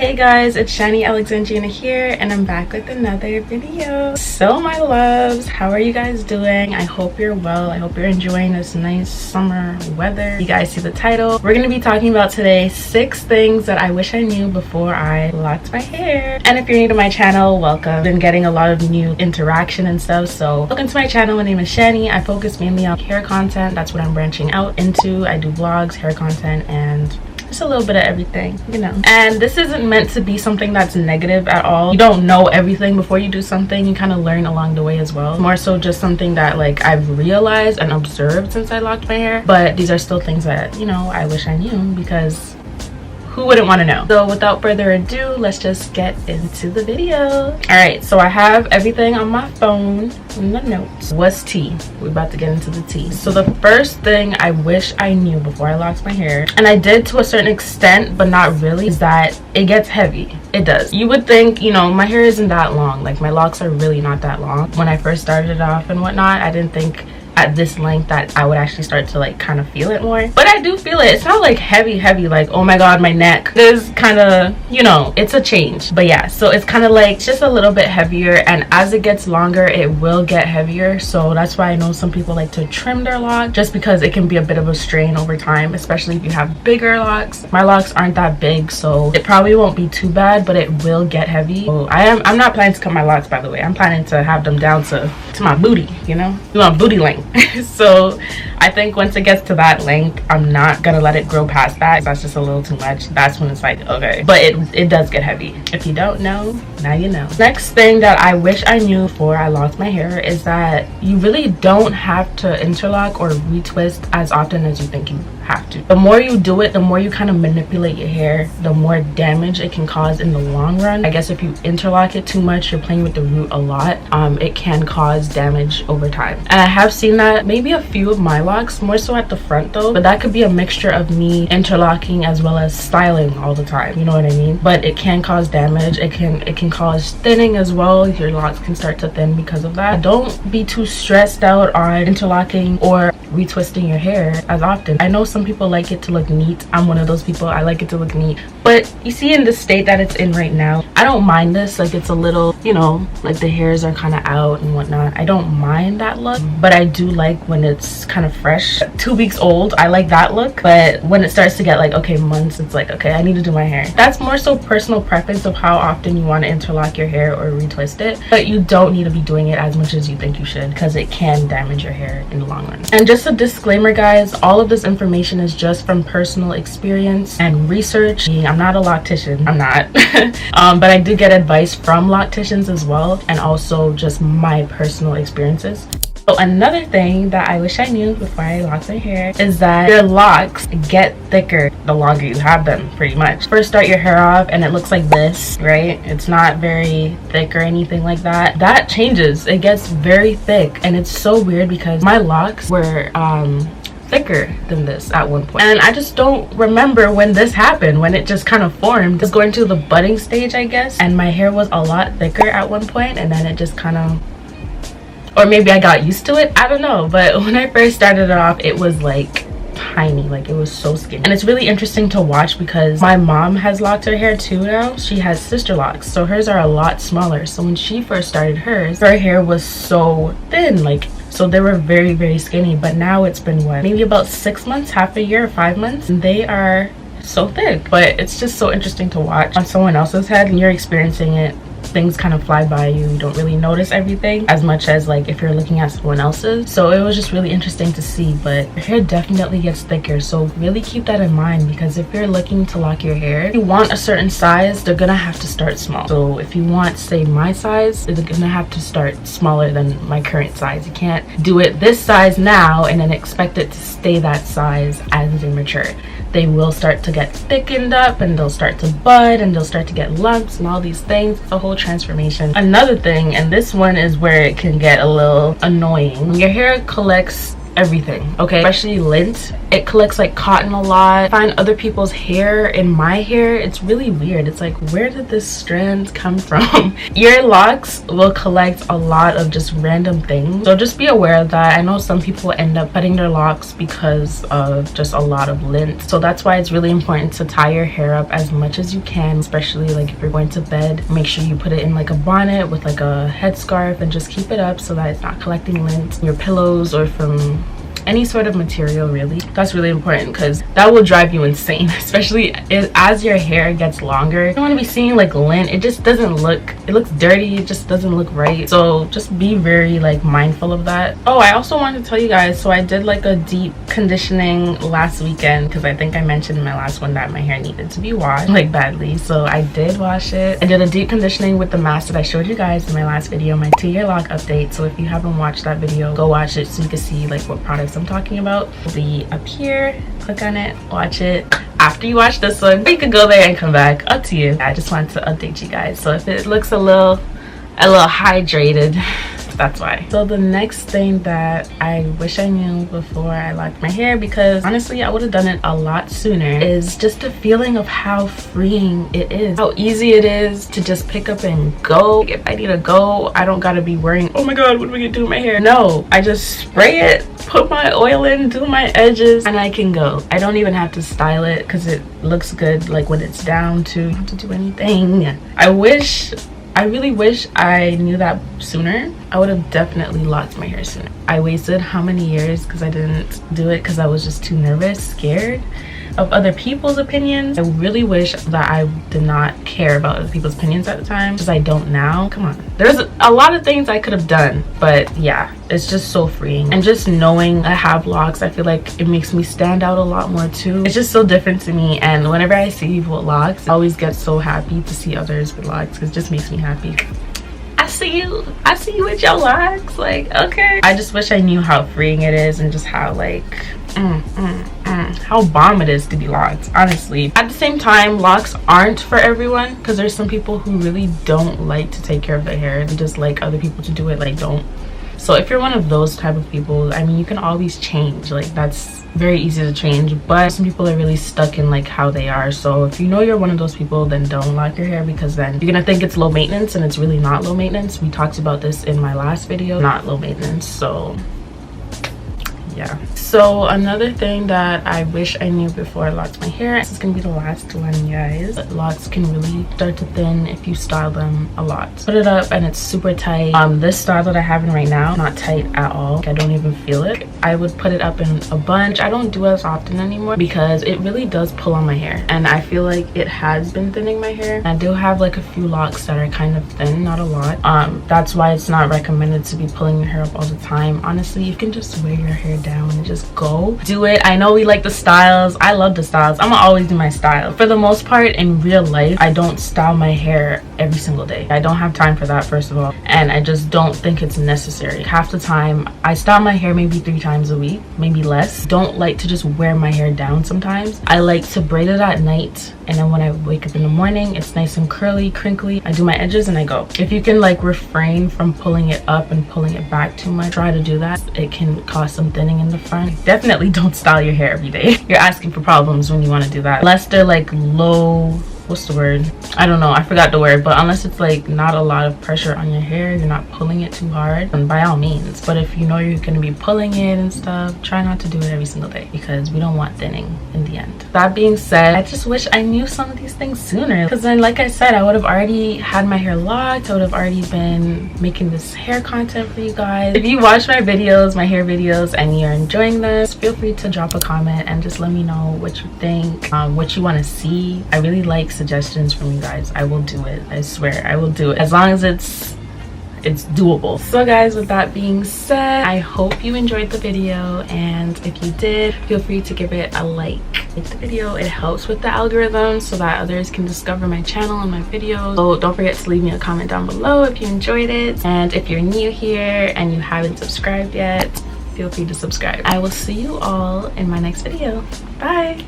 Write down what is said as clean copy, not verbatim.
Hey guys, it's Channy Alexandrina here, and I'm back with another video. So my loves, how are you guys doing? I hope you're well. I hope you're enjoying this nice summer weather. You guys see the title. We're gonna be talking about today 6 things that I wish I knew before I locked my hair. And if you're new to my channel, welcome. I've been getting a lot of new interaction and stuff, so welcome to my channel. My name is Channy. I focus mainly on hair content. That's what I'm branching out into. I do vlogs, hair content, and just a little bit of everything, you know. And this isn't meant to be something that's negative at all. You don't know everything before you do something. You kind of learn along the way as well. More so just something that like I've realized and observed since I locked my hair. But these are still things that, you know, I wish I knew, because who wouldn't want to know? So without further ado, let's just get into the video. All right, so I have everything on my phone in the notes. What's tea? We're about to get into the tea. So the first thing I wish I knew before I locked my hair, and I did to a certain extent but not really, is that it gets heavy. It does. You would think, you know, my hair isn't that long, like my locks are really not that long. When I first started it off and whatnot, I didn't think at this length that I would actually start to like kind of feel it more, but I do feel it. It's not like heavy like, oh my god, my neck is kind of, you know, it's a change. But yeah, so it's kind of like just a little bit heavier, and as it gets longer it will get heavier. So that's why I know some people like to trim their lock, just because it can be a bit of a strain over time, especially if you have bigger locks. My locks aren't that big, so it probably won't be too bad, but it will get heavy. So I'm not planning to cut my locks, by the way. I'm planning to have them down to my booty, you know, you want booty length. So I think once it gets to that length, I'm not gonna let it grow past that. That's just a little too much. That's when it's like, okay. But it does get heavy. If you don't know, now you know. Next thing that I wish I knew before I locked my hair is that you really don't have to interlock or retwist as often as you think you have to. The more you do it, the more you kind of manipulate your hair, the more damage it can cause in the long run. I guess if you interlock it too much, you're playing with the root a lot, it can cause damage over time. And I have seen that maybe a few of my locks, more so at the front though, but that could be a mixture of me interlocking as well as styling all the time, you know what I mean? But it can cause damage. It can cause thinning as well. Your locks can start to thin because of that. Don't be too stressed out on interlocking or retwisting your hair as often. I know some people like it to look neat. I'm one of those people. I like it to look neat, but you see, in the state that it's in right now, I don't mind this. Like, it's a little, you know, like the hairs are kind of out and whatnot. I don't mind that look, but I do like when it's kind of fresh. 2 weeks old, I like that look. But when it starts to get like, okay, months, it's like, okay, I need to do my hair. That's more so personal preference of how often you want to interlock your hair or retwist it, but you don't need to be doing it as much as you think you should, because it can damage your hair in the long run. And just a disclaimer, guys, all of this information is just from personal experience and research. I'm not a loctician, I'm not. But I do get advice from locticians as well, and also just my personal experiences. So another thing that I wish I knew before I locked my hair is that your locks get thicker the longer you have them, pretty much. First start your hair off and it looks like this, right? It's not very thick or anything like that. That changes. It gets very thick, and it's so weird because my locks were thicker than this at one point, and I just don't remember when this happened, when it just kind of formed. It was going to the budding stage, I guess, and my hair was a lot thicker at one point, and then it just kind of, or maybe I got used to it, I don't know. But when I first started it off, it was like tiny, like it was so skinny. And it's really interesting to watch because my mom has locked her hair too now. She has sister locks, so hers are a lot smaller. So when she first started hers, her hair was so thin, like, so they were very, very skinny. But now it's been what, maybe about 6 months, half a year, 5 months, and they are so thick. But it's just so interesting to watch on someone else's head, and you're experiencing it. Things kind of fly by you. You don't really notice everything as much as like if you're looking at someone else's. So it was just really interesting to see. But your hair definitely gets thicker, so really keep that in mind, because if you're looking to lock your hair, if you want a certain size, they're gonna have to start small. So if you want, say, my size, they're gonna have to start smaller than my current size. You can't do it this size now and then expect it to stay that size as they mature. They will start to get thickened up, and they'll start to bud, and they'll start to get lumps and all these things. It's a whole transformation. Another thing, and this one is where it can get a little annoying, when your hair collects everything, okay? Especially lint. It collects like cotton a lot. I find other people's hair in my hair, it's really weird. It's like, where did this strand come from? Your locks will collect a lot of just random things, so just be aware of that. I know some people end up cutting their locks because of just a lot of lint, so that's why it's really important to tie your hair up as much as you can, especially like if you're going to bed. Make sure you put it in like a bonnet with like a headscarf and just keep it up so that it's not collecting lint from your pillows or from any sort of material. Really, that's really important because that will drive you insane, especially as your hair gets longer. You don't want to be seeing like lint. It just doesn't look, it looks dirty, it just doesn't look right. So just be very like mindful of that. Oh, I also wanted to tell you guys, so I did like a deep conditioning last weekend because I think I mentioned in my last one that my hair needed to be washed like badly, so I did wash it. I did a deep conditioning with the mask that I showed you guys in my last video, my 2-year lock update. So if you haven't watched that video, go watch it so you can see like what products I'm talking about. It'll be up here. Click on it, watch it. After you watch this one, you can go there and come back, up to you. I just wanted to update you guys, so if it looks a little hydrated, that's why. So the next thing that I wish I knew before I locked my hair, because honestly I would have done it a lot sooner, is just the feeling of how freeing it is, how easy it is to just pick up and go. If I need to go, I don't gotta be worrying, oh my god, what am I gonna do with my hair? No, I just spray it, put my oil in, do my edges, and I can go. I don't even have to style it because it looks good like when it's down to, I don't have to do anything. I really wish I knew that sooner. I would have definitely locked my hair sooner. I wasted how many years because I didn't do it because I was just too nervous, scared of other people's opinions. I really wish that I did not care about other people's opinions at the time, because I don't now. Come on, there's a lot of things I could have done, but yeah, it's just so freeing. And just knowing I have locks, I feel like it makes me stand out a lot more too. It's just so different to me, and whenever I see people with locks, I always get so happy to see others with locks because it just makes me happy. I see you with your locks, like, okay. I just wish I knew how freeing it is and just how like how bomb it is to be locked, honestly. At the same time, locks aren't for everyone, because there's some people who really don't like to take care of their hair. They just like other people to do it, like don't. So if you're one of those type of people, I mean, you can always change, like that's very easy to change, but some people are really stuck in like how they are. So if you know you're one of those people, then don't lock your hair, because then you're gonna think it's low maintenance, and it's really not low maintenance. We talked about this in my last video, not low maintenance. So yeah. So another thing that I wish I knew before I locked my hair, this is gonna be the last one, guys. Locks can really start to thin if you style them a lot. Put it up and it's super tight. This style that I have in right now, not tight at all. Like, I don't even feel it. I would put it up in a bunch. I don't do it as often anymore because it really does pull on my hair, and I feel like it has been thinning my hair. I do have like a few locks that are kind of thin, not a lot. That's why it's not recommended to be pulling your hair up all the time. Honestly, you can just wear your hair down and just go do it. I know we like the styles. I love the styles. I'm gonna always do my style. For the most part, in real life, I don't style my hair every single day. I don't have time for that, first of all, and I just don't think it's necessary. Half the time I style my hair maybe 3 times a week, maybe less. Don't like to just wear my hair down sometimes. I like to braid it at night, and then when I wake up in the morning, it's nice and curly, crinkly. I do my edges and I go. If you can like refrain from pulling it up and pulling it back too much, try to do that. It can cause some thinning in the front. Definitely don't style your hair every day. You're asking for problems when you want to do that, unless they're like low, what's the word, I don't know, I forgot the word, but unless it's like not a lot of pressure on your hair, you're not pulling it too hard, then by all means. But if you know you're going to be pulling it and stuff, try not to do it every single day, because we don't want thinning in the end. That being said, I just wish I knew some of these things sooner, because then, like I said, I would have already had my hair locked. I would have already been making this hair content for you guys. If you watch my videos, my hair videos, and you're enjoying this, feel free to drop a comment and just let me know what you think, what you want to see. I really like suggestions from you guys. I will do it. I swear I will do it, as long as it's doable. So guys, with that being said, I hope you enjoyed the video, and if you did, feel free to give it a like the video. It helps with the algorithm so that others can discover my channel and my videos. So don't forget to leave me a comment down below if you enjoyed it, and if you're new here and you haven't subscribed yet, feel free to subscribe. I will see you all in my next video. Bye.